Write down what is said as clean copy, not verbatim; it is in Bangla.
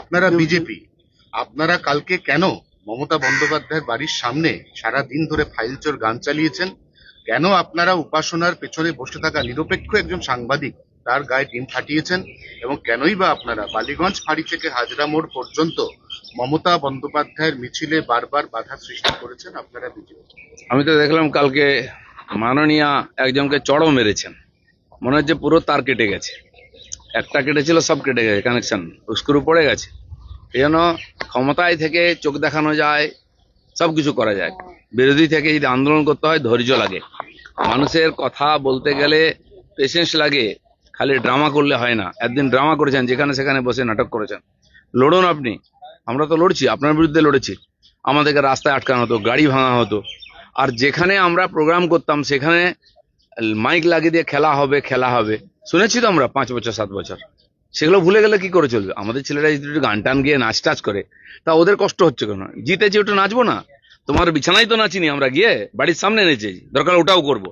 আপনারা বিজেপি, আপনারা কালকে কেন মমতা বন্দ্যোপাধ্যায়ের বাড়ির সামনে সারা দিন ধরে ফাইলচোর গান চালিয়েছেন? কেন আপনারা উপাসনার পেছনে বসে থাকা নিরপেক্ষ একজন সাংবাদিক তার গায়ে টিন ফাটিয়েছেন? এবং কেনই বা আপনারা বালিগঞ্জ ফাঁড়ি থেকে হাজরা মোড় পর্যন্ত মমতা বন্দ্যোপাধ্যায়ের মিছিলে বারবার বাধা সৃষ্টি করেছেন আপনারা বিজেপি? আমি তো দেখলাম কালকে মাননীয়া একজনকে চড়ও মেরেছেন, মনে হচ্ছে পুরো তার কেটে গেছে, একটা কেটেছিল সব কেটে গেছে, কানেকশন স্ক্রু পড়ে গেছে। এই জন্য ক্ষমতায় থেকে চোখ দেখানো যায়, সব কিছু করা যায়। বিরোধী থেকে যদি আন্দোলন করতে হয় ধৈর্য লাগে, মানুষের কথা বলতে গেলে পেশেন্স লাগে, খালি ড্রামা করলে হয় না। একদিন ড্রামা করেছেন, যেখানে সেখানে বসে নাটক করেছেন। লড়ুন আপনি, আমরা তো লড়ছি, আপনার বিরুদ্ধে লড়েছি। আমাদেরকে রাস্তায় আটকানো হতো, গাড়ি ভাঙা হতো, আর যেখানে আমরা প্রোগ্রাম করতাম সেখানে মাইক লাগিয়ে দিয়ে খেলা হবে খেলা হবে শুনেছি তো আমরা 5 বছর 7 বছর। সেগুলো ভুলে গেলে কি করে চলবে? আমাদের ছেলেরা যদি একটু গান টান গিয়ে নাচ টাচ করে, তা ওদের কষ্ট হচ্ছে কেন? জিতেছি, ওটা নাচবো না? তোমার বিছানায় তো নাচিনি আমরা, গিয়ে বাড়ির সামনে নেচেছি, দরকার ওটাও করবো।